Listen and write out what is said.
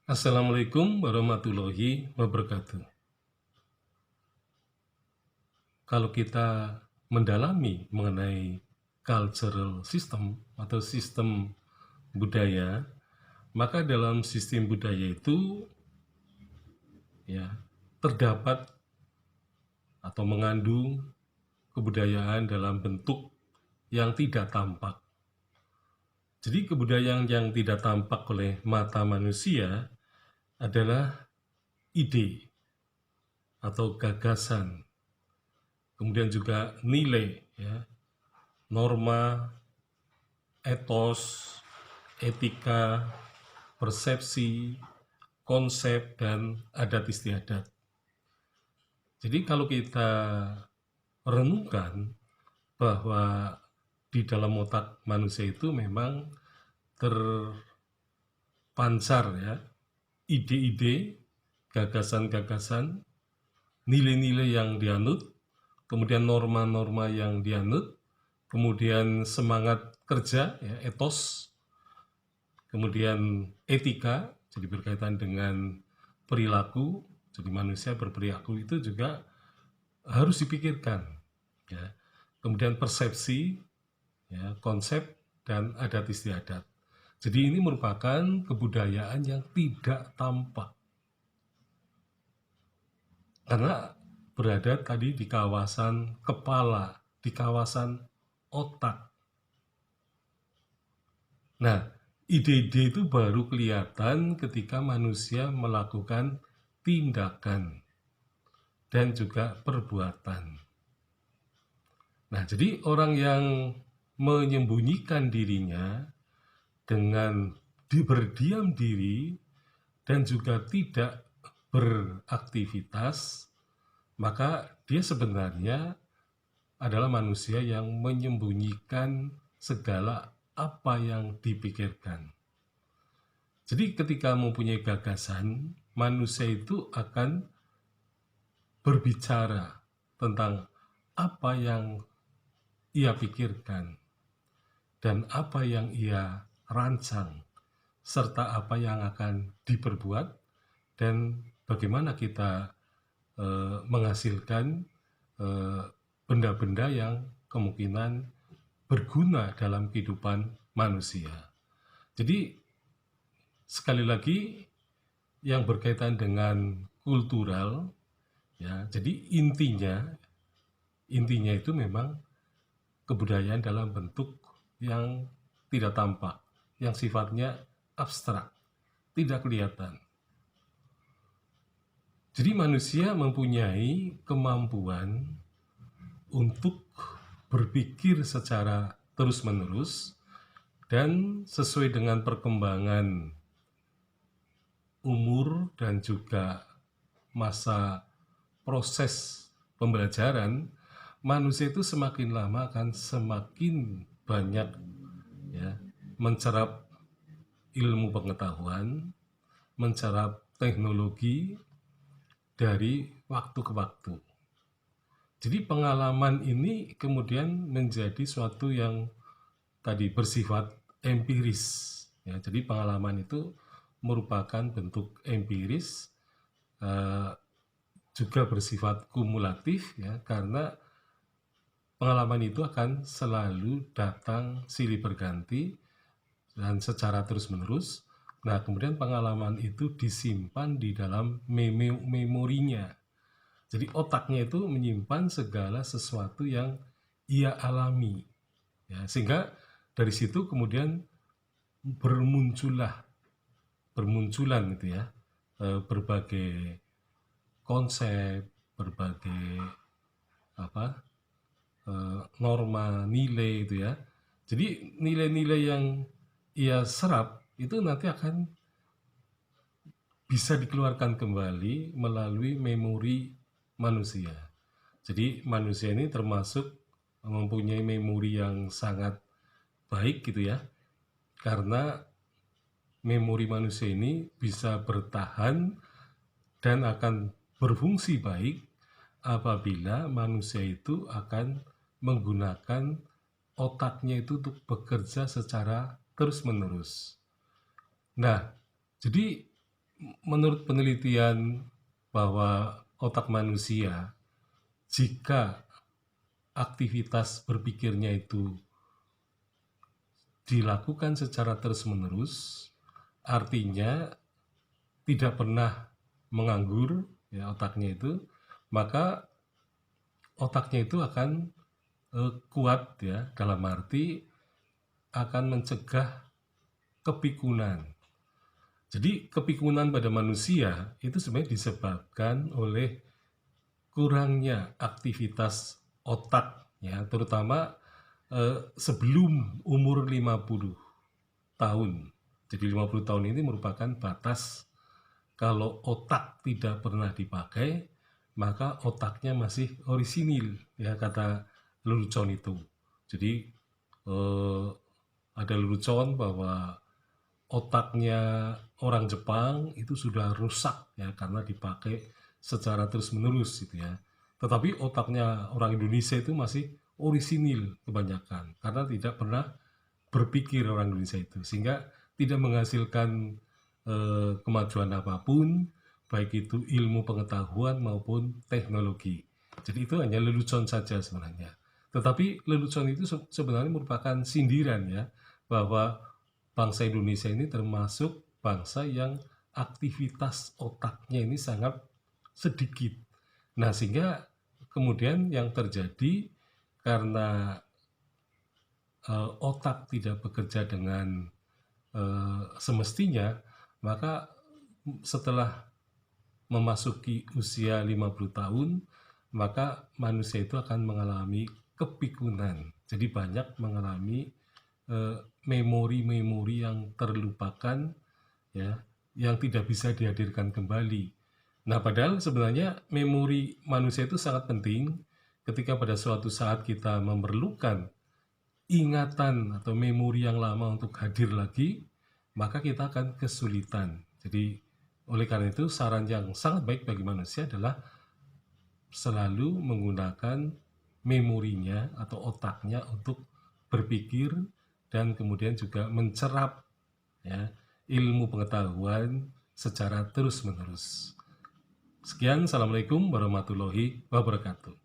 Assalamualaikum warahmatullahi wabarakatuh. Kalau kita mendalami mengenai cultural system atau sistem budaya, maka dalam sistem budaya itu ya terdapat atau mengandung kebudayaan dalam bentuk yang tidak tampak. Jadi kebudayaan yang tidak tampak oleh mata manusia adalah ide atau gagasan, kemudian juga nilai, ya, norma, etos, etika, persepsi, konsep, dan adat istiadat. Jadi kalau kita renungkan bahwa di dalam otak manusia itu memang terpancar ya ide-ide, gagasan-gagasan, nilai-nilai yang dianut, kemudian norma-norma yang dianut, kemudian semangat kerja, ya, etos, kemudian etika, jadi berkaitan dengan perilaku, jadi manusia berperilaku itu juga harus dipikirkan, ya. Kemudian persepsi, ya, konsep, dan adat istiadat. Jadi ini merupakan kebudayaan yang tidak tampak, karena berada tadi di kawasan kepala, di kawasan otak. Nah, ide-ide itu baru kelihatan ketika manusia melakukan tindakan dan juga perbuatan. Nah, jadi orang yang menyembunyikan dirinya dengan berdiam diri dan juga tidak beraktivitas, maka dia sebenarnya adalah manusia yang menyembunyikan segala apa yang dipikirkan. Jadi ketika mempunyai gagasan, manusia itu akan berbicara tentang apa yang ia pikirkan dan apa yang ia rancang, serta apa yang akan diperbuat dan bagaimana kita menghasilkan benda-benda yang kemungkinan berguna dalam kehidupan manusia. Jadi sekali lagi yang berkaitan dengan kultural, ya, jadi intinya itu memang kebudayaan dalam bentuk yang tidak tampak, yang sifatnya abstrak, tidak kelihatan. Jadi manusia mempunyai kemampuan untuk berpikir secara terus-menerus dan sesuai dengan perkembangan umur dan juga masa proses pembelajaran, manusia itu semakin lama akan semakin banyak ya mencerap ilmu pengetahuan, mencerap teknologi dari waktu ke waktu. Jadi pengalaman ini kemudian menjadi suatu yang tadi bersifat empiris. Ya, jadi pengalaman itu merupakan bentuk empiris, juga bersifat kumulatif, ya, karena pengalaman itu akan selalu datang silih berganti dan secara terus-menerus. Nah, kemudian pengalaman itu disimpan di dalam memorinya. Jadi otaknya itu menyimpan segala sesuatu yang ia alami. Ya, sehingga dari situ kemudian bermunculan itu ya berbagai konsep, berbagai apa norma, nilai itu ya. Jadi nilai-nilai yang ia serap itu nanti akan bisa dikeluarkan kembali melalui memori manusia. Jadi manusia ini termasuk mempunyai memori yang sangat baik gitu ya, karena memori manusia ini bisa bertahan dan akan berfungsi baik apabila manusia itu akan menggunakan otaknya itu untuk bekerja secara terus-menerus. Nah, jadi menurut penelitian bahwa otak manusia, jika aktivitas berpikirnya itu dilakukan secara terus-menerus, artinya tidak pernah menganggur ya otaknya itu, maka otaknya itu akan kuat ya, dalam arti akan mencegah kepikunan. Jadi kepikunan pada manusia itu sebenarnya disebabkan oleh kurangnya aktivitas otak ya, terutama sebelum umur 50 tahun. Jadi 50 tahun ini merupakan batas kalau otak tidak pernah dipakai, maka otaknya masih orisinil ya, kata lelucon itu. Jadi ada lelucon bahwa otaknya orang Jepang itu sudah rusak ya karena dipakai secara terus-menerus gitu ya. Tetapi otaknya orang Indonesia itu masih orisinil kebanyakan karena tidak pernah berpikir orang Indonesia itu, sehingga tidak menghasilkan kemajuan apapun, baik itu ilmu pengetahuan maupun teknologi. Jadi itu hanya lelucon saja sebenarnya. Tetapi lelucon itu sebenarnya merupakan sindiran ya, bahwa bangsa Indonesia ini termasuk bangsa yang aktivitas otaknya ini sangat sedikit. Nah, sehingga kemudian yang terjadi karena otak tidak bekerja dengan semestinya, maka setelah memasuki usia 50 tahun, maka manusia itu akan mengalami kepikunan. Jadi banyak mengalami memori-memori yang terlupakan ya, yang tidak bisa dihadirkan kembali. Nah, padahal sebenarnya memori manusia itu sangat penting ketika pada suatu saat kita memerlukan ingatan atau memori yang lama untuk hadir lagi, maka kita akan kesulitan. Jadi, oleh karena itu, saran yang sangat baik bagi manusia adalah selalu menggunakan memorinya atau otaknya untuk berpikir dan kemudian juga mencerap ya, ilmu pengetahuan secara terus-menerus. Sekian, Assalamualaikum warahmatullahi wabarakatuh.